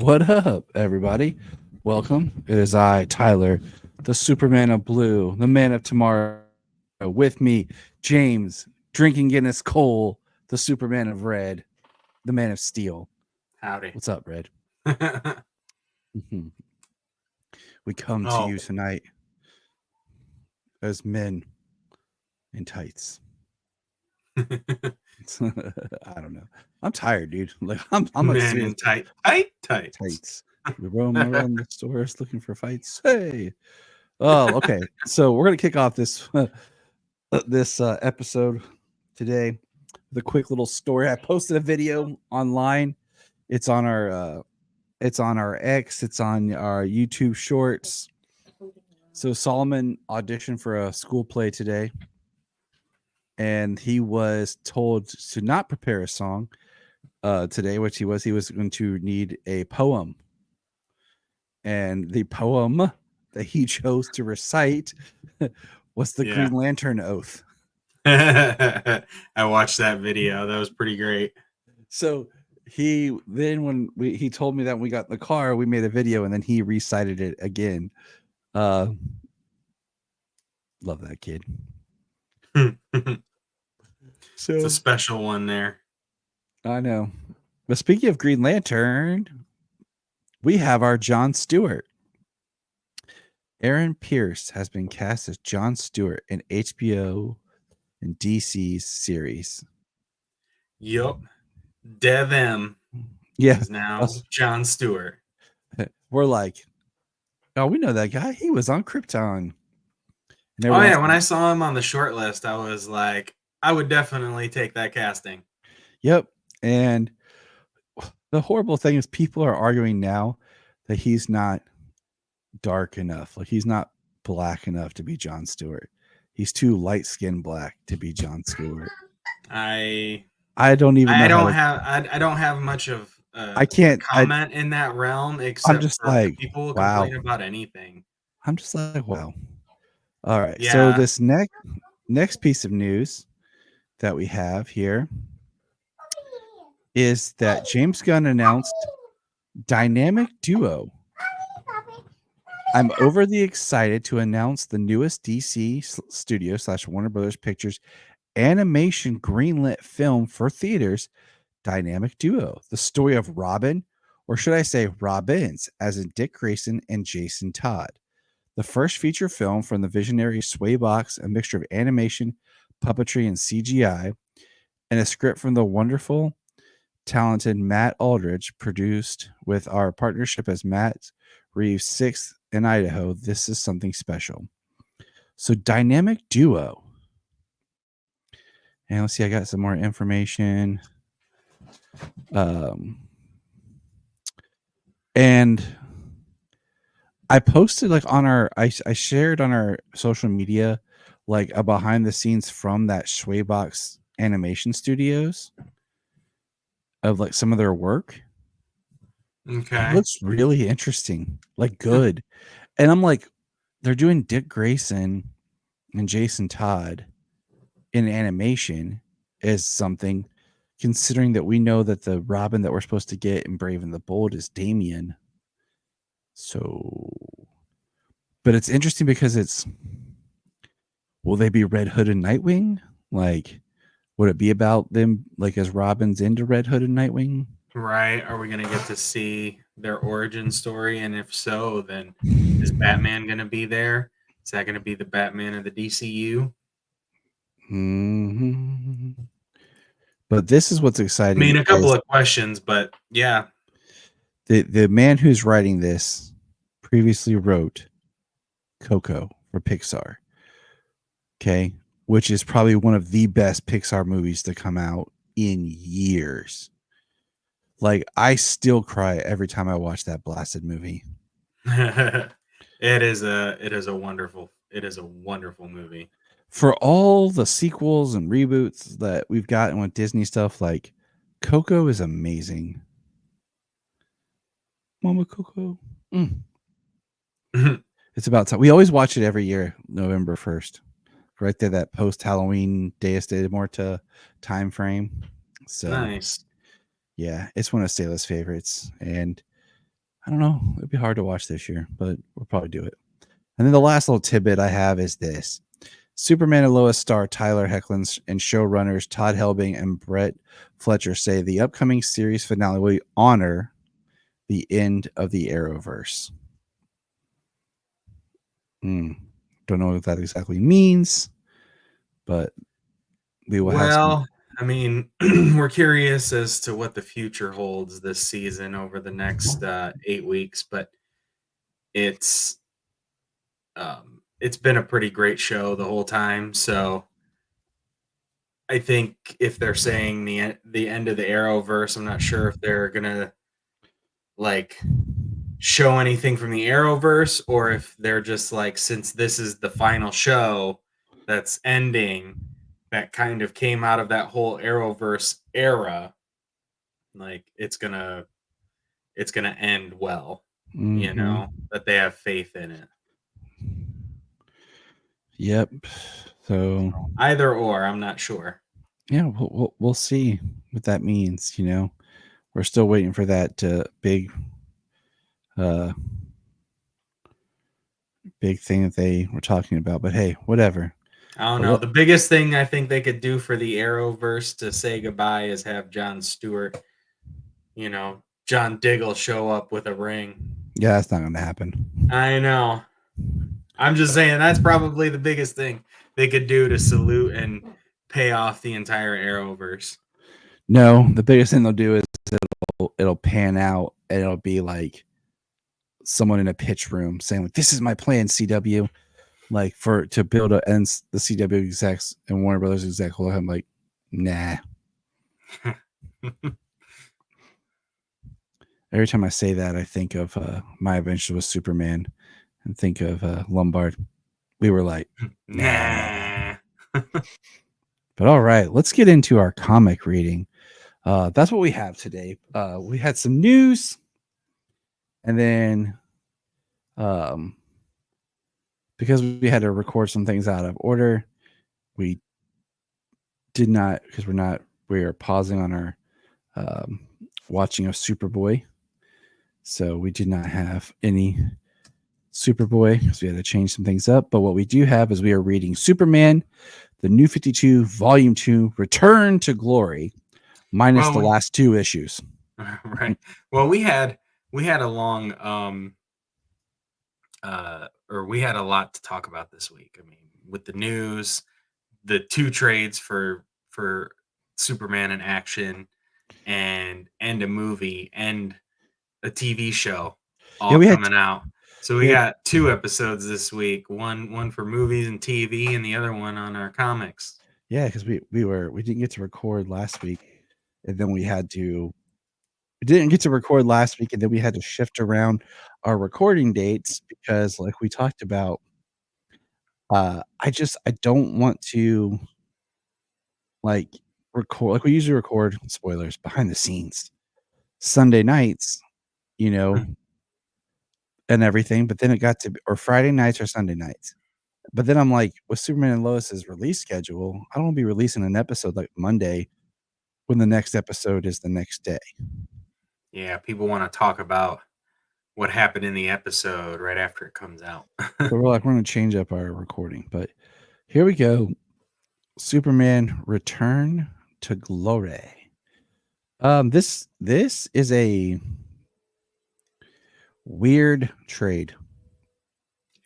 What up, everybody? Welcome. It is I, Tyler, the Superman of Blue, the Man of Tomorrow. With me, James, drinking Guinness Cole, the Superman of Red, the Man of Steel. Howdy. What's up, Red? Mhm. We come to Oh, you tonight as men in tights. I don't know. I'm tired, dude. Like I'm like man in seriously tights. tights. We roam around the stores looking for fights. Hey. Oh, okay. So we're gonna kick off this episode today with a quick little story. I posted a video online. It's on our X. It's on our YouTube Shorts. So Solomon auditioned for a school play today, and he was told to not prepare a song today, which he was going to need a poem, and the poem that he chose to recite was the Yeah. Green Lantern Oath. I watched that video. That was pretty great. So he then he told me that when we got in the car, we made a video and then he recited it again. Uh love that kid. It's a So special one there. I know. But speaking of Green Lantern, we have our Jon Stewart. Aaron Pierce has been cast as Jon Stewart in HBO and DC's series. Yup. Dev M Yeah. is now Jon Stewart. We're like, oh, we know that guy. He was on Krypton. And Oh, everyone's yeah. When like, I saw him on the short list, I was like, I would definitely take that casting. yep. And the horrible thing is people are arguing now that he's not dark enough. Like he's not black enough to be Jon Stewart. He's too light skinned black to be Jon Stewart. I I don't even I know how don't to. have I don't have much of I can't. comment in that realm I'm except just for if like, people wow. complain about anything. I'm just like, wow. All right. So Yeah. this next piece of news that we have here is that James Gunn announced Dynamic Duo. I'm overly excited to announce the newest DC studio / Warner Brothers Pictures animation greenlit film for theaters, Dynamic Duo, the story of Robin, or should I say Robins, as in Dick Grayson and Jason Todd. The first feature film from the visionary Swaybox, a mixture of animation, puppetry, and CGI, and a script from the wonderful, talented Matt Aldridge, produced with our partnership as Matt Reeves 6th in Idaho. This is something special. So, Dynamic Duo. And let's see, I got some more information. And I posted like on I shared on our social media like a behind the scenes from that Swaybox animation studios of like some of their work. It Okay. looks really interesting, like good. And I'm like, they're doing Dick Grayson and Jason Todd in animation as something, considering that we know that the Robin that we're supposed to get in Brave and the Bold is Damien. So, but it's interesting because will they be Red Hood and Nightwing? Like, would it be about them like as Robin's into Red Hood and Nightwing? Right. Are we going to get to see their origin story? And if so, then is Batman going to be there? Is that going to be the Batman of the DCU? Mm-hmm. But this is what's I exciting mean, a couple is of questions, but yeah. the man who's writing this previously wrote Coco for Pixar. Okay, which is probably one of the best Pixar movies to come out in years. Like I still cry every time I watch that blasted movie. It is a wonderful movie. For all the sequels and reboots that we've gotten with Disney stuff, like Coco is amazing. Mama Coco. Mm. It's about time. We always watch it every year, November 1st. Right there, that post Halloween Deus de Morta time frame. So Nice. yeah, it's one of Sayla's favorites. And I don't know. It'd be hard to watch this year, but we'll probably do it. And then the last little tidbit I have is this. Superman and Lois star Tyler Hoechlin and showrunners Todd Helbing and Brett Fletcher say the upcoming series finale will honor the end of the Arrowverse. Don't know what that exactly means, but we will have some. Well, I mean, we're curious as to what the future holds this season over the next 8 weeks, but it's it's been a pretty great show the whole time. So I think if they're saying the end of the Arrowverse, I'm not sure if they're gonna like show anything from the Arrowverse, or if they're just like, since this is the final show that's ending, that kind of came out of that whole Arrowverse era, like it's gonna end well, that they have faith in it. Yep. So Either or, I'm not sure. yeah, we'll see what that means. We're still waiting for that big thing that they were talking about. But hey, whatever. I don't But know. The biggest thing I think they could do for the Arrowverse to say goodbye is have Jon Stewart, John Diggle show up with a ring. yeah, that's not going to happen. I know. I'm just saying that's probably the biggest thing they could do to salute and pay off the entire Arrowverse. No, the biggest thing they'll do is it'll pan out and it'll be like someone in a pitch room saying like, "This is my plan, CW." Like to build the CW execs and Warner Brothers exec. I'm like, nah. Every time I say that, I think of My Adventure with Superman and think of Lombard. We were like, nah. But all right, let's get into our comic reading. That's what we have today. We had some news, and then because we had to record some things out of order, we did not, because we are pausing on our watching of Superboy. So we did not have any Superboy because we had to change some things up. But what we do have is we are reading Superman, the New 52, Volume 2, Return to Glory, minus the last 2 issues. Right. Well, we had a long or we had a lot to talk about this week. I mean, with the news, the 2 trades for Superman in action, and a movie and a TV show all coming out. So we got 2 episodes this week. One for movies and TV, and the other one on our comics. Yeah, because we didn't get to record last week, and then we didn't get to record last week, and then we had to shift around our recording dates because, like we talked about, I don't want to record like we usually record, spoilers, behind the scenes Sunday nights, and everything. But then it got to or Friday nights or Sunday nights. But then I'm like, with Superman and Lois's release schedule, I don't want to be releasing an episode like Monday when the next episode is the next day. Yeah, people want to talk about what happened in the episode right after it comes out. So we're going to change up our recording. But here we go. Superman Return to Glory. This is a weird trade.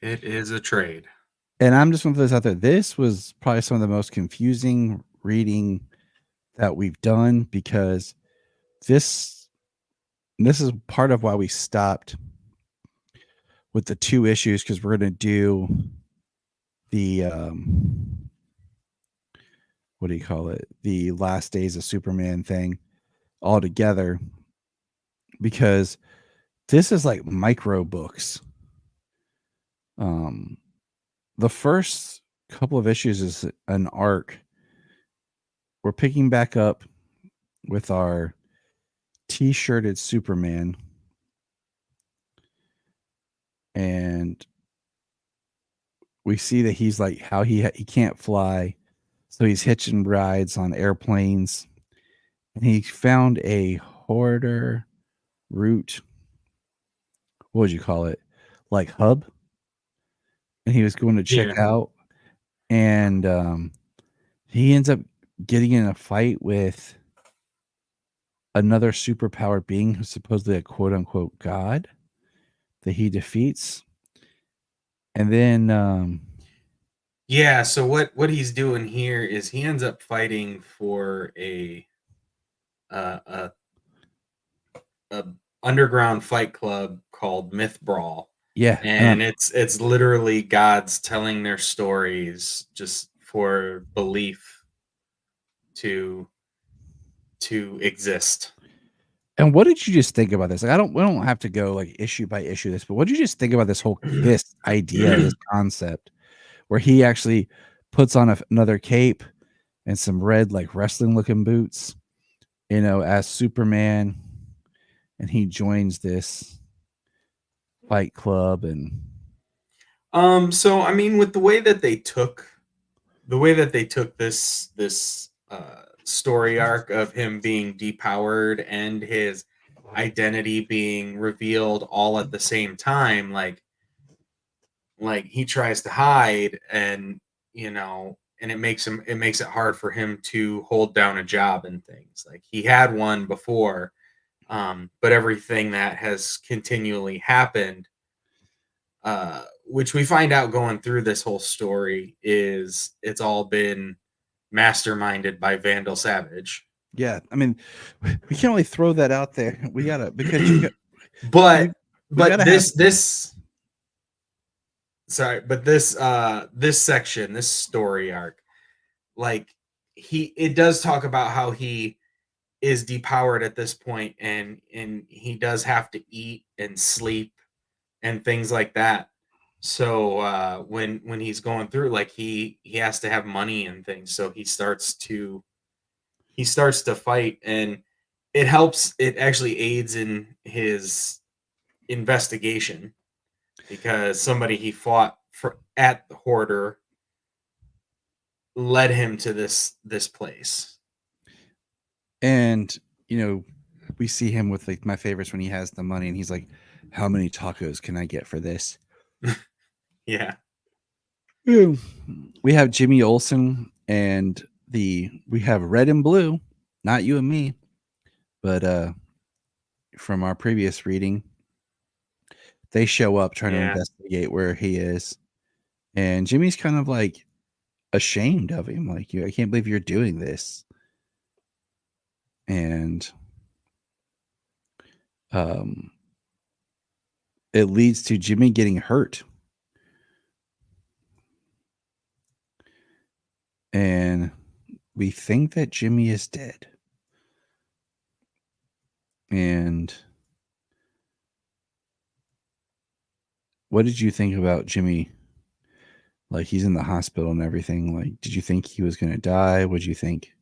It is a trade. And I'm just going to put this out there. This was probably some of the most confusing reading that we've done, because this is part of why we stopped with the 2 issues, because we're going to do the what do you call it? The Last Days of Superman thing all together, because this is like micro books. The first couple of issues is an arc. We're picking back up with our T-shirted Superman, and we see that he's like how he can't fly, so he's hitching rides on airplanes, and he found a hoarder route what would you call it? Like hub, and he was going to check Yeah. out, and he ends up getting in a fight with another superpowered being who's supposedly a quote unquote god that he defeats. And then Yeah, so what he's doing here is he ends up fighting for uh, a a underground fight club called Myth Brawl, yeah, and it's literally gods telling their stories just for belief to exist. and what did you just think about this? Like, we don't have to go like issue by issue this, but what did you just think about this idea, this concept, where he actually puts on another cape and some red like wrestling looking boots, as Superman, and he joins this fight club, and So I mean, with the way that they took this story arc of him being depowered and his identity being revealed all at the same time, like he tries to hide, and and it makes it hard for him to hold down a job and things. Like he had one before, but everything that has continually happened, which we find out going through this whole story, is it's all been masterminded by Vandal Savage. yeah, I mean, we can't really throw that out there. We gotta because you got but we but gotta have this sorry, but this section, this story arc, like it does talk about how he is depowered at this point, and he does have to eat and sleep and things like that. So when he's going through, like he has to have money and things, so he starts to fight, and it actually aids in his investigation, because somebody he fought for at the hoarder led him to this place. and we see him with like my favorites when he has the money and he's like, how many tacos can I get for this? Yeah. Ooh. We have Jimmy Olsen and we have Red and Blue, not you and me, but from our previous reading, they show up trying to Yeah. investigate where he is, and Jimmy's kind of like ashamed of him, like, I can't believe you're doing this. And um it leads to Jimmy getting hurt, and we think that Jimmy is dead. And what did you think about Jimmy? Like, he's in the hospital and everything. Like, did you think he was going to die? What did you think?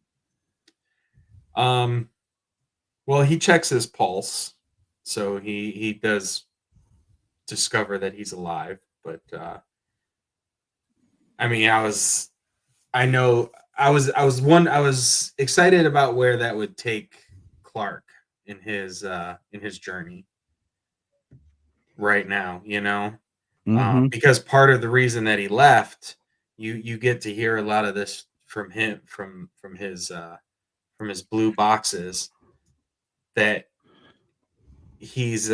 um well, he checks his pulse, so he does discover that he's alive. But I mean, I was excited about where that would take Clark in his journey right now, Mm-hmm. because part of the reason that he left, you get to hear a lot of this from him, from his blue boxes, that he's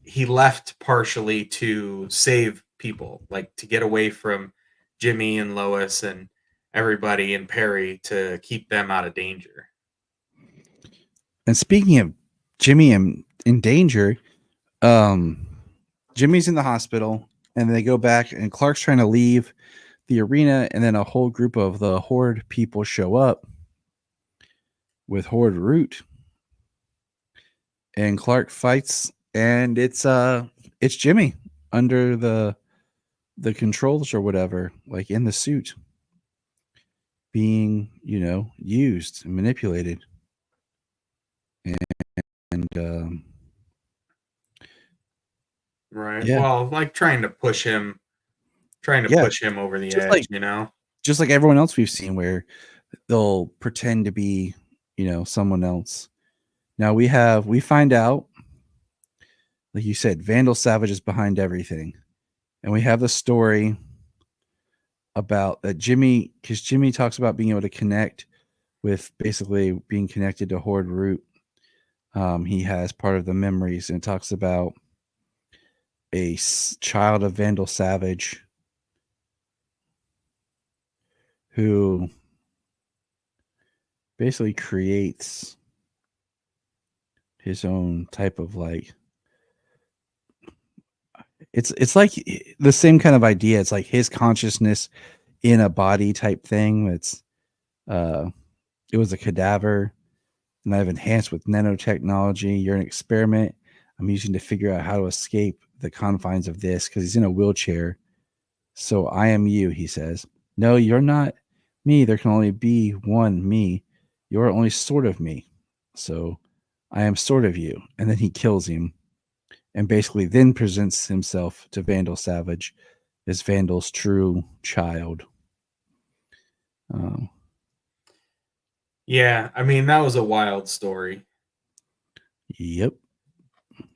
he left partially to save people, like to get away from Jimmy and Lois and everybody and Perry, to keep them out of danger. And speaking of Jimmy in danger, um, Jimmy's in the hospital, and they go back, and Clark's trying to leave the arena, and then a whole group of the Horde people show up with Horde Root, and Clark fights, and it's Jimmy under the controls or whatever, like in the suit, being used and manipulated, and Right. yeah, Well, like trying to yeah, push him over the just like edge. just like everyone else we've seen, where they'll pretend to be someone else. Now we find out like you said, Vandal Savage is behind everything. And we have the story about that Jimmy, because Jimmy talks about being able to connect with basically being connected to Horde Root. He has part of the memories, and it talks about a child of Vandal Savage who basically creates his own type of like it's like the same kind of idea. It's like his consciousness in a body type thing. Uh it was a cadaver, and I've enhanced with nanotechnology. You're an experiment I'm using to figure out how to escape the confines of this, because he's in a wheelchair. So I am you, he says. No, you're not me. There can only be one me. You're only sort of me. So I am sort of you. And then he kills him, and basically then presents himself to Vandal Savage as Vandal's true child. Um, Yeah, I mean that was a wild story, yep.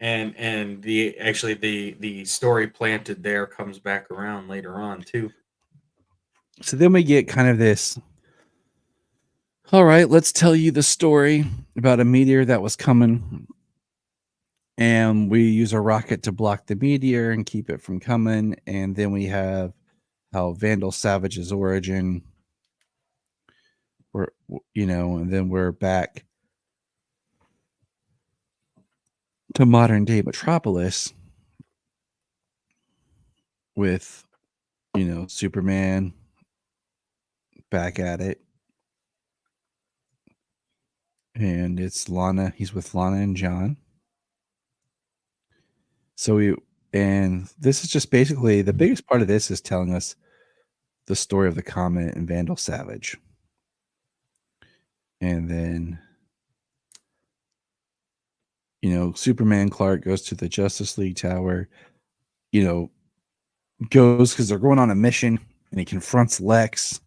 and the story planted there comes back around later on too. So then we get kind of this. All right, let's tell you the story about a meteor that was coming, and we use a rocket to block the meteor and keep it from coming. And then we have how Vandal Savage's origin. We're, and then we're back to modern day Metropolis with, Superman back at it. And it's Lana. He's with Lana and John. And this is just basically the biggest part of this is telling us the story of the comet and Vandal Savage. And then, Superman Clark goes to the Justice League Tower, goes because they're going on a mission, and he confronts Lex.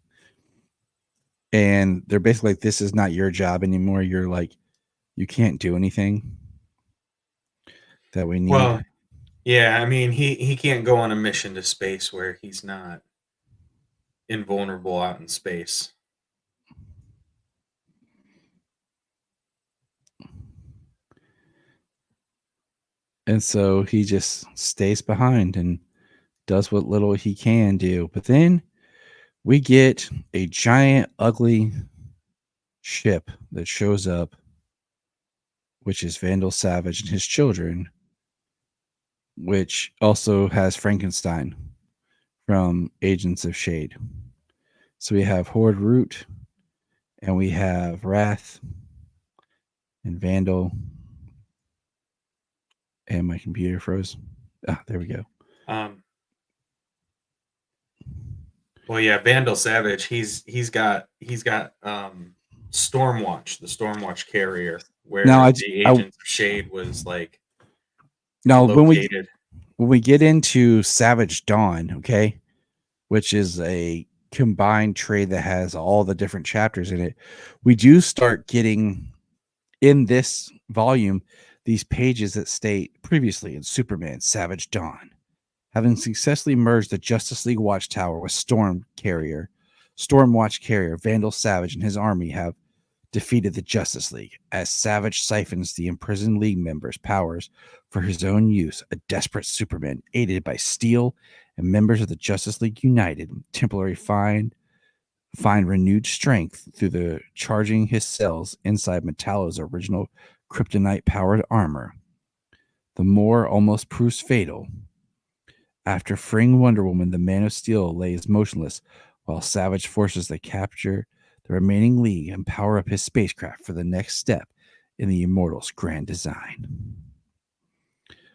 And they're basically like, this is not your job anymore. You're like, you can't do anything that we need. Well, yeah, I mean he can't go on a mission to space where he's not invulnerable out in space. And so he just stays behind and does what little he can do. But then we get a giant, ugly ship that shows up, which is Vandal Savage and his children, which also has Frankenstein from Agents of Shade. So we have Horde Root, and we have Wrath and Vandal. And my computer froze. There we go. Well, yeah, Vandal Savage. He's got Stormwatch, the Stormwatch carrier, where Now, the Agents of Shade was like now located. when we get into Savage Dawn, okay, which is a combined trade that has all the different chapters in it, we do start getting in this volume these pages that state previously in Superman Savage Dawn, having successfully merged the Justice League Watchtower with Stormwatch carrier Vandal Savage and his army have defeated the Justice League. As Savage siphons the imprisoned League members' powers for his own use, a desperate Superman, aided by Steel and members of the Justice League United, temporarily find renewed strength through the charging his cells inside Metallo's original kryptonite-powered armor. The more almost proves fatal. After freeing Wonder Woman, the Man of Steel lays motionless while Savage forces to capture the remaining League and power up his spacecraft for the next step in the Immortals' grand design.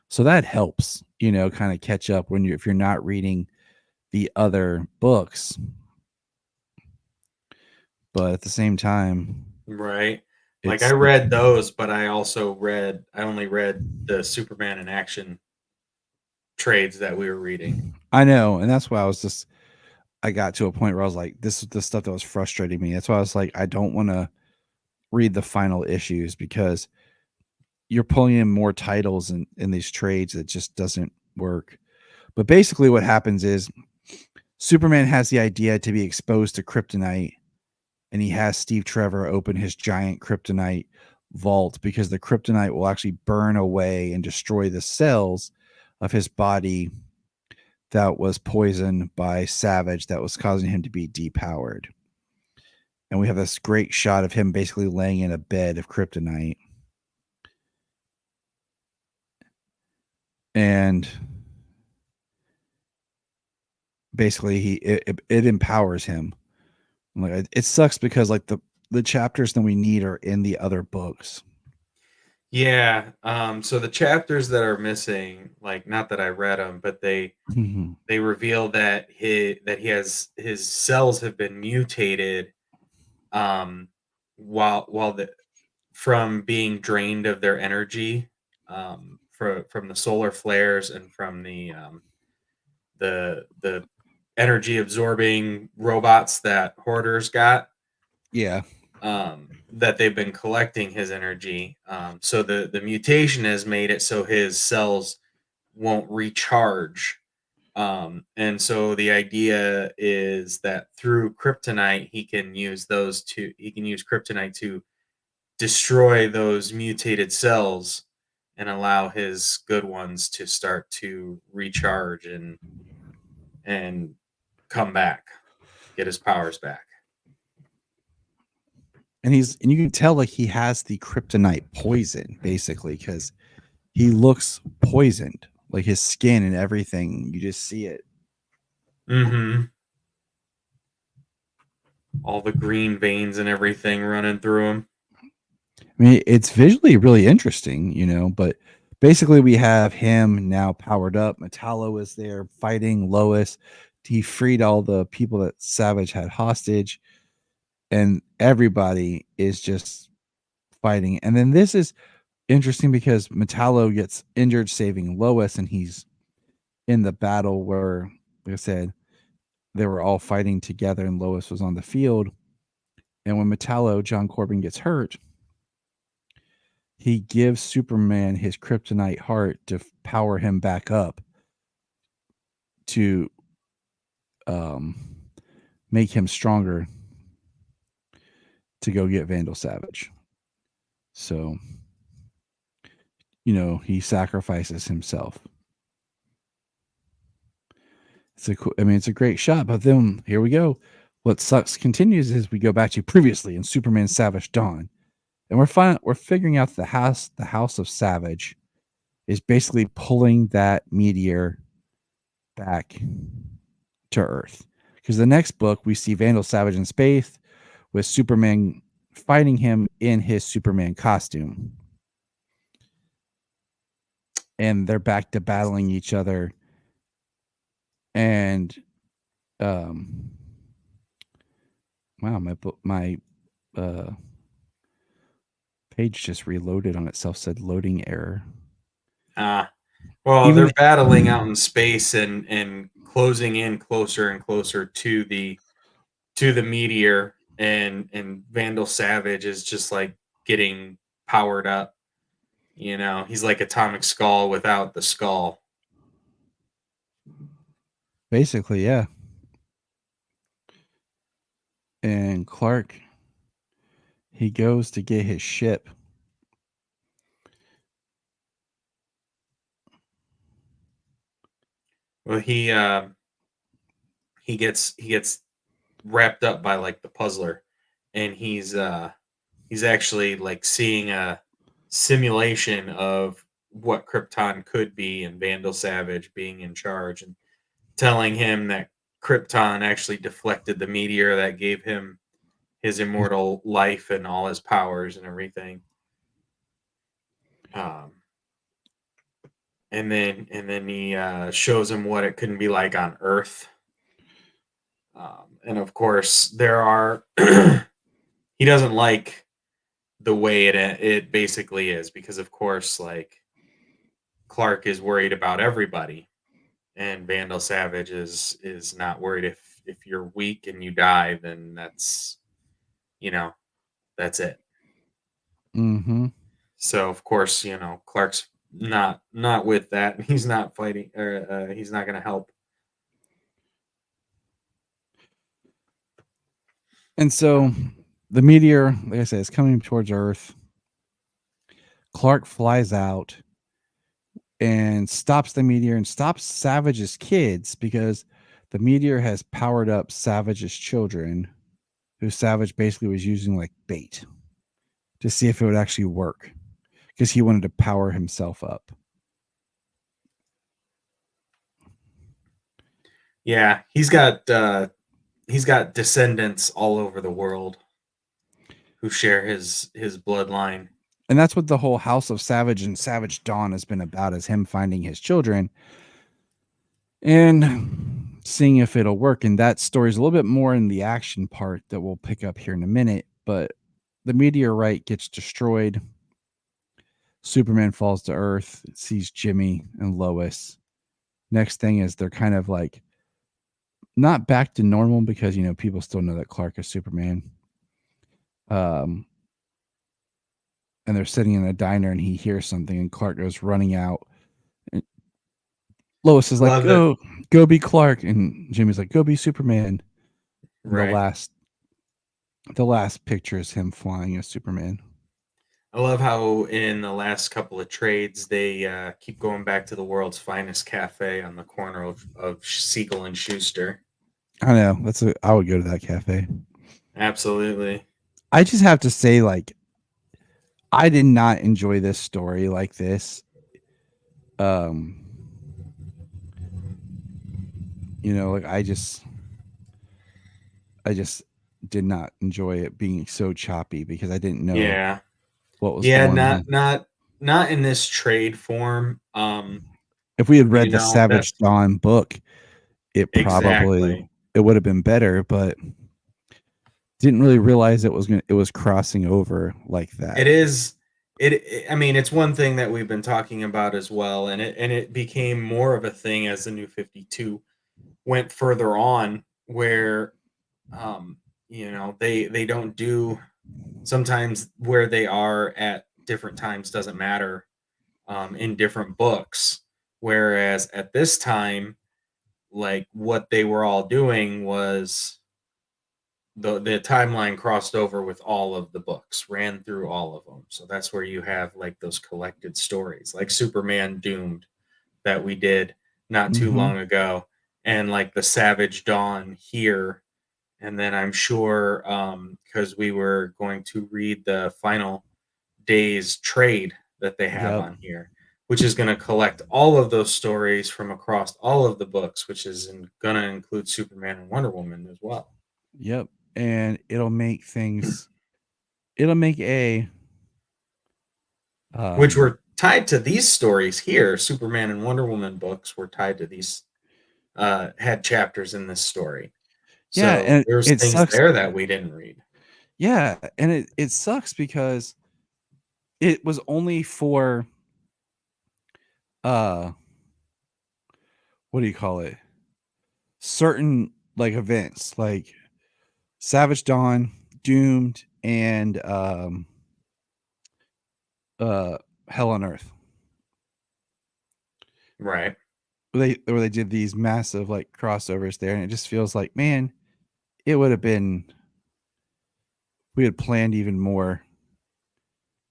So that helps, kind of catch up if you're not reading the other books. But at the same time, Right. Like I read those, but I only read the Superman in action trades that we were reading. I know, and that's why I got to a point where I was like, this is the stuff that was frustrating me. That's why I was like, I don't want to read the final issues, because you're pulling in more titles in these trades. It just doesn't work. But basically, what happens is Superman has the idea to be exposed to kryptonite, and he has Steve Trevor open his giant kryptonite vault because the kryptonite will actually burn away and destroy the cells of his body that was poisoned by Savage that was causing him to be depowered. And we have this great shot of him basically laying in a bed of kryptonite. And basically it empowers him. Like it sucks because like the chapters that we need are in the other books. Yeah. So the chapters that are missing, like not that I read them, but they reveal that he has his cells have been mutated um while the from being drained of their energy from the solar flares and from the energy absorbing robots that hoarders got, Yeah. that they've been collecting his energy. So the mutation has made it so his cells won't recharge. And so the idea is that through kryptonite, he can use kryptonite to destroy those mutated cells and allow his good ones to start to recharge and come back, get his powers back. And you can tell like he has the kryptonite poison basically because he looks poisoned, like his skin and everything. You just see it. Mm-hmm. All the green veins and everything running through him. I mean, it's visually really interesting, but basically we have him now powered up. Metallo is there fighting Lois. He freed all the people that Savage had hostage, and everybody is just fighting. And then this is interesting because Metallo gets injured saving Lois, and he's in the battle where, like I said, they were all fighting together and Lois was on the field. And when Metallo, John Corbin, gets hurt, he gives Superman his kryptonite heart to power him back up to um, make him stronger to go get Vandal Savage. So, he sacrifices himself. It's a great shot, but then here we go. What sucks continues is we go back to previously in Superman Savage Dawn, and we're figuring out the house of Savage is basically pulling that meteor back to Earth. Because the next book we see Vandal Savage in space with Superman fighting him in his Superman costume. And they're back to battling each other. And wow, my page just reloaded on itself, said loading error. Well, Even they're battling out in space and closing in closer and closer to the meteor, and Vandal Savage is just like getting powered up. He's like Atomic Skull without the skull. basically, yeah. And Clark, he goes to get his ship. Well, he gets wrapped up by like the puzzler, and he's actually like seeing a simulation of what Krypton could be, and Vandal Savage being in charge and telling him that Krypton actually deflected the meteor that gave him his immortal life and all his powers and everything. Um, and then he shows him what it couldn't be like on Earth. And of course, there are he doesn't like the way it basically is, because of course, like, Clark is worried about everybody, and Vandal Savage is not worried. If you're weak and you die, then you know that's it. Mm-hmm. So of course, Clark's not with that. He's not fighting, or he's not going to help. And so the meteor, like I said, is coming towards Earth. Clark flies out and stops the meteor and stops Savage's kids because the meteor has powered up Savage's children, who Savage basically was using like bait to see if it would actually work because he wanted to power himself up. Yeah, he's got descendants all over the world who share his bloodline. And that's what the whole House of Savage and Savage Dawn has been about, is him finding his children and seeing if it'll work. And that story is a little bit more in the action part that we'll pick up here in a minute. But the meteorite gets destroyed. Superman falls to Earth, sees Jimmy and Lois. Next thing is they're kind of like not back to normal because, people still know that Clark is Superman. And they're sitting in a diner and he hears something and Clark goes running out. And Lois is like, Love it. go be Clark. And Jimmy's like, go be Superman. And Right. the last picture is him flying as Superman. I love how in the last couple of trades they keep going back to the world's finest cafe on the corner of Siegel and Schuster. I know. I would go to that cafe. Absolutely. I just have to say, like, I did not enjoy this story like this. Like I just did not enjoy it being so choppy because I didn't know Yeah. what was Yeah, going not on. not not in this trade form. If we had read the That's Savage Dawn book, it exactly. would have been better, but didn't really realize it was crossing over like that. It is I mean, it's one thing that we've been talking about as well, and it became more of a thing as the New 52 went further on, where they don't do, sometimes where they are at different times doesn't matter in different books, whereas at this time, like, what they were all doing was the timeline crossed over with all of the books, ran through all of them. So that's where you have like those collected stories, like Superman Doomed that we did not too Mm-hmm. long ago, and like the Savage Dawn here. And then I'm sure, because we were going to read the final day's trade that they have Yep. on here, which is going to collect all of those stories from across all of the books, which is going to include Superman and Wonder Woman as well. Yep. And it'll make a Which um were tied to these stories here. Superman and Wonder Woman books were tied to these, had chapters in this story. yeah, So and there's it things sucks. there that we didn't read. Yeah, and it sucks because it was only for uh what do you call it? Certain like events like Savage Dawn, Doomed, and uh Hell on Earth. Right. Where they did these massive like crossovers there, and it just feels like, man, it would have been, we had planned even more,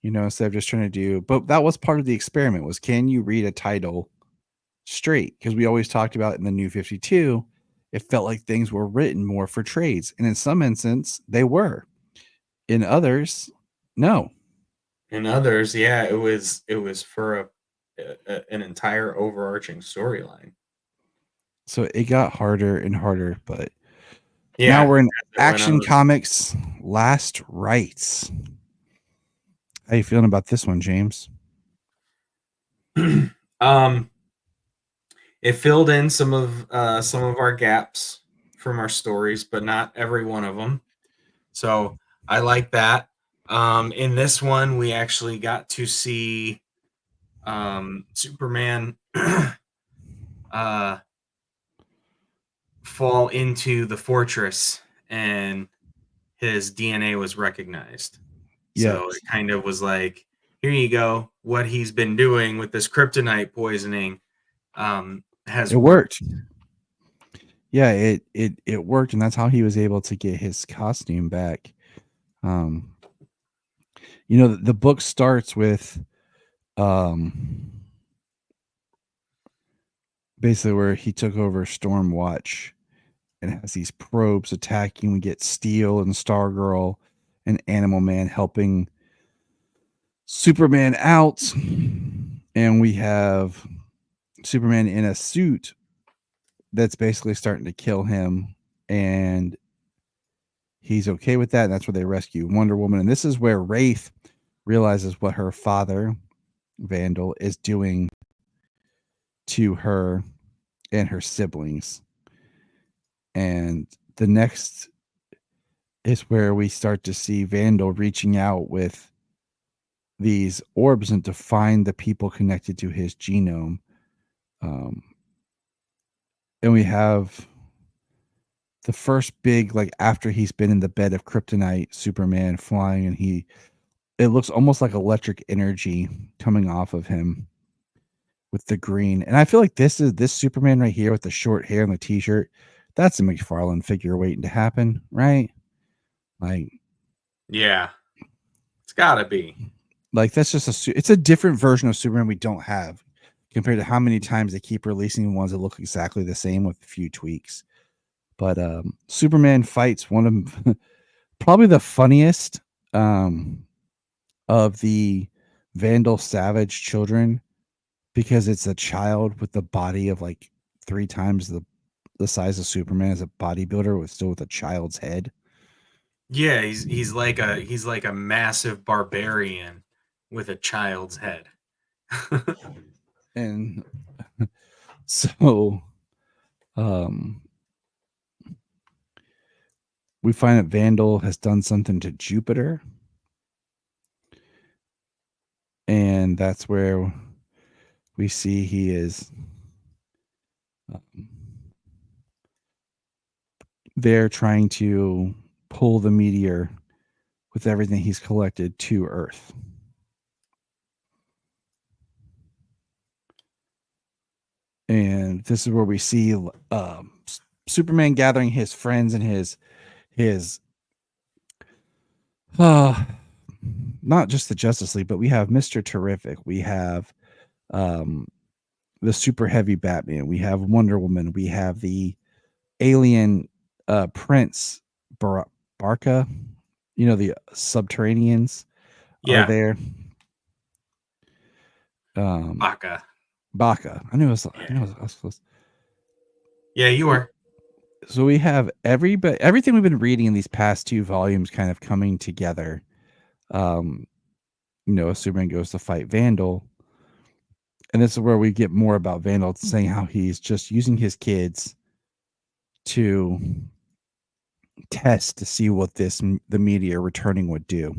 instead of just trying to do. But that was part of the experiment, was can you read a title straight? Because we always talked about in the New 52, it felt like things were written more for trades, and in some instance they were. In others, no. In others, yeah, it was for an entire overarching storyline. So it got harder and harder, but now Yeah, we're in as it went Action on. Comics Last Rites. How you feeling about this one, James? um, it filled in some of our gaps from our stories, but not every one of them. So I like that. In this one, we actually got to see Superman uh, fall into the fortress, and his DNA was recognized. So it Yes. kind of was like here you go. What he's been doing with this kryptonite poisoning has It worked. worked. Yeah, it worked, and that's how he was able to get his costume back. Um, the book starts with um basically where he took over Stormwatch and has these probes attacking. We get Steel and Stargirl and Animal Man helping Superman out, and we have Superman in a suit that's basically starting to kill him, and he's okay with that. And that's where they rescue Wonder Woman, and this is where Wraith realizes what her father, Vandal, is doing to her and her siblings. And the next is where we start to see Vandal reaching out with these orbs and to find the people connected to his genome. Um, and we have the first big, like after he's been in the bed of kryptonite, Superman flying, and it looks almost like electric energy coming off of him with the green. And I feel like this Superman right here with the short hair and the t-shirt. That's a McFarlane figure waiting to happen, right? Like, Yeah, it's gotta be. that's just it's a different version of Superman we don't have compared to how many times they keep releasing ones that look exactly the same with a few tweaks. But Superman fights one of probably the funniest of the Vandal Savage children, because it's a child with the body of like 3 times the size of Superman as a bodybuilder with a child's head. Yeah, he's like a massive barbarian with a child's head. And so um we find that Vandal has done something to Jupiter, and that's where we see he is um, there trying to pull the meteor with everything he's collected to Earth. And this is where we see Superman gathering his friends and his uh not just the Justice League, but we have Mr. Terrific, we have um the super heavy Batman, we have Wonder Woman, we have the alien Prince Barca, the subterraneans are Yeah, there. Um Baka. Baka. I knew it was Yeah, I was close. yeah, you So, are. so we have everything we've been reading in these past 2 volumes kind of coming together. Um, Superman goes to fight Vandal. And this is where we get more about Vandal saying how he's just using his kids to test to see what the meteor returning would do.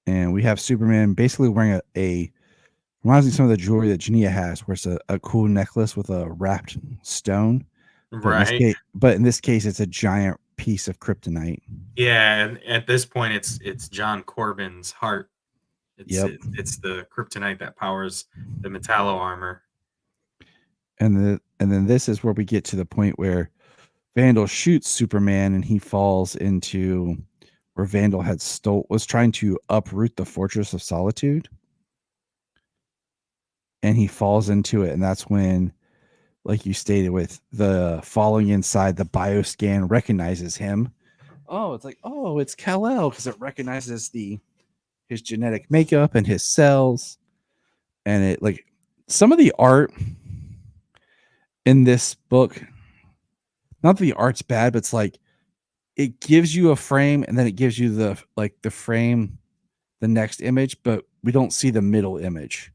And we have Superman basically wearing a reminds me of some of the jewelry that Jania has, where it's a cool necklace with a wrapped stone. Right. But in this case, it's a giant piece of kryptonite. Yeah, and at this point it's John Corbin's heart. Yep. It's the kryptonite that powers the metallo armor. And then this is where we get to the point where Vandal shoots Superman and he falls into where Vandal was trying to uproot the Fortress of Solitude. And he falls into it, and that's when, like you stated, with the falling inside, the bioscan recognizes him. Oh, it's like, oh, it's Kal-El, because it recognizes his genetic makeup and his cells. And it, like, some of the art in this book, not that the art's bad, but it's like it gives you a frame and then it gives you the frame, the next image, but we don't see the middle image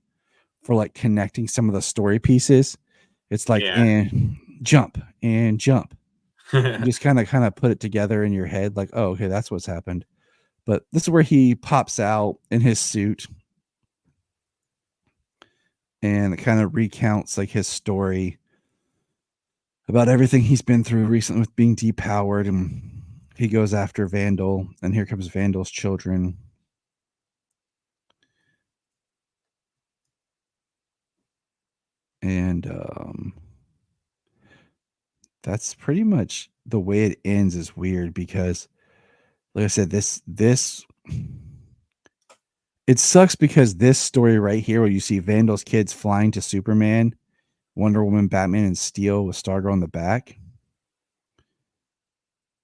for like connecting some of the story pieces. It's like Yeah. and jump and jump. You just kind of put it together in your head, like, oh, okay, that's what's happened. But this is where he pops out in his suit and it kind of recounts like his story about everything he's been through recently with being depowered, and he goes after Vandal, and here comes Vandal's children. And that's pretty much the way it ends is weird because, like I said, this it sucks because this story right here, where you see Vandal's kids flying to Superman, Wonder Woman, Batman, and Steel with Stargirl on the back.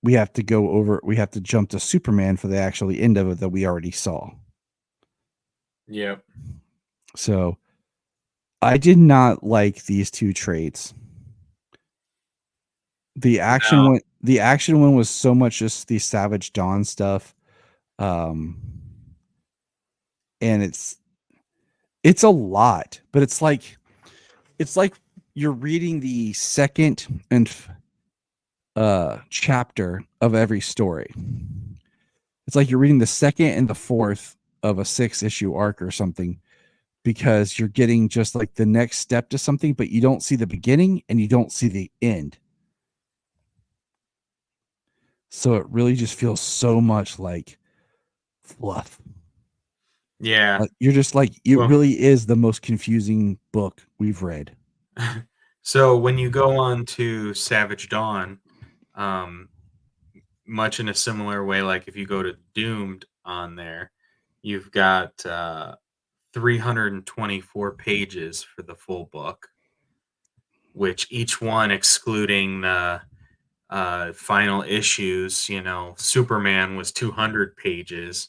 We have to jump to Superman for the actually end of it that we already saw. Yep. So I did not like these two traits. The No. action one was so much just the Savage Dawn stuff. Um and it's a lot, but it's like you're reading the second and chapter of every story. It's like you're reading the second and the fourth of a 6-issue arc or something, because you're getting just like the next step to something, but you don't see the beginning and you don't see the end. So it really just feels so much like fluff. Yeah. You're just like, it Well, really is the most confusing book we've read. so when you go on to Savage Dawn, um, much in a similar way, like if you go to Doomed on there, you've got 324 pages for the full book, which each one excluding the final issues, Superman was 200 pages,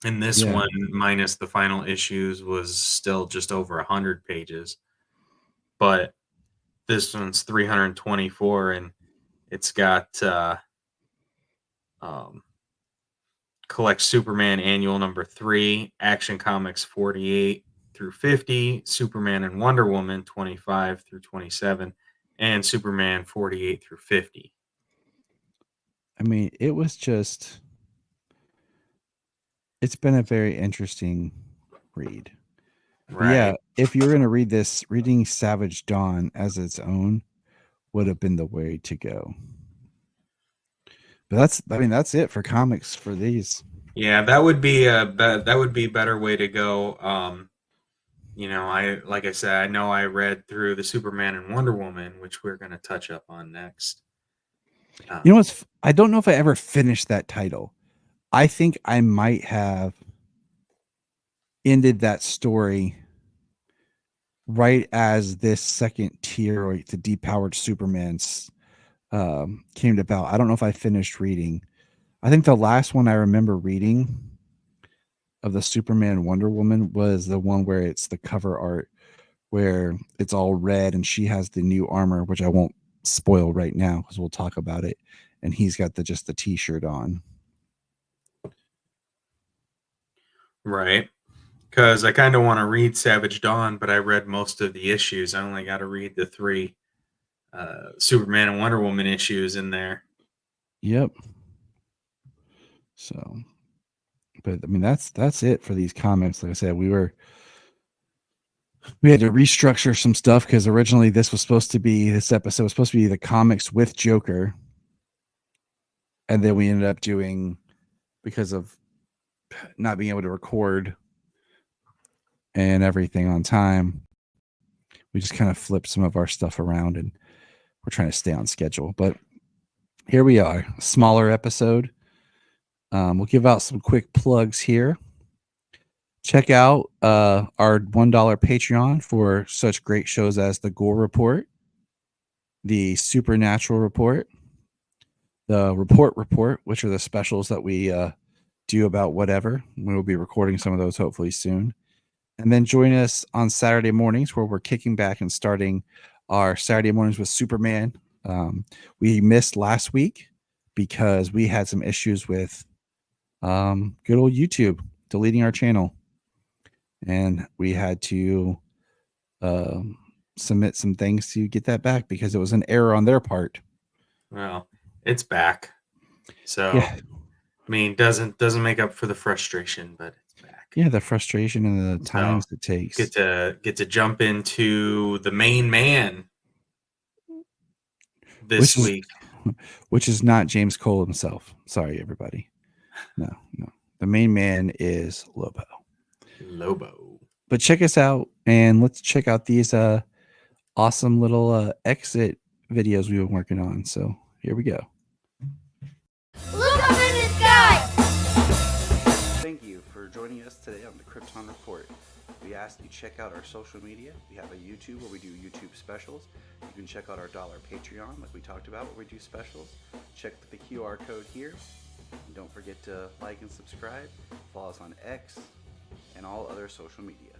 and this Yeah. one minus the final issues was still just over 100 pages. But this one's 324, and it's got um, Collect Superman Annual number 3, Action Comics 48 through 50, Superman and Wonder Woman 25 through 27, and Superman 48 through 50. I mean, it's been a very interesting read. But yeah, Right. if you're going to read this, reading Savage Dawn as its own would have been the way to go. But that's it for comics for these. Yeah, that would be a better way to go. I like I said, I know I read through the Superman and Wonder Woman, which we're going to touch up on next. You know what's? I don't know if I ever finished that title. I think I might have ended that story right as this second tier, or the depowered Superman's came about. I don't know if I finished reading. I think the last one I remember reading of the Superman Wonder Woman was the one where it's the cover art where it's all red and she has the new armor, which I won't spoil right now because we'll talk about it. And he's got just the t-shirt on. Right. Because I kind of want to read Savage Dawn, but I read most of the issues. I only got to read the 3 Superman and Wonder Woman issues in there. Yep. So, but I mean, that's it for these comments. Like I said, we had to restructure some stuff because originally this episode was supposed to be the comics with Joker. And then we ended up doing, because of not being able to record and everything on time, we just kind of flipped some of our stuff around, and we're trying to stay on schedule. But here we are, a smaller episode. We'll give out some quick plugs here. Check out our $1 Patreon for such great shows as the Gore Report, the Supernatural Report, the Report, which are the specials that we do about whatever. We will be recording some of those hopefully soon. And then join us on Saturday mornings, where we're kicking back and starting our Saturday mornings with Superman. We missed last week because we had some issues with good old YouTube deleting our channel. And we had to submit some things to get that back because it was an error on their part. Well, it's back. So, Yeah. I mean, doesn't make up for the frustration, but it's back. Yeah, the frustration and the times it takes. Get to jump into the main man this week. Which is not James Cole himself. Sorry, everybody. No. The main man is Lobo. Lobo. But check us out, and let's check out these awesome little exit videos we've been working on. So here we go. Look up in the sky! Thank you for joining us today on the Krypton Report. We ask that you check out our social media. We have a YouTube where we do YouTube specials. You can check out our dollar Patreon, like we talked about, where we do specials. Check the QR code here. And don't forget to like and subscribe. Follow us on X and all other social media.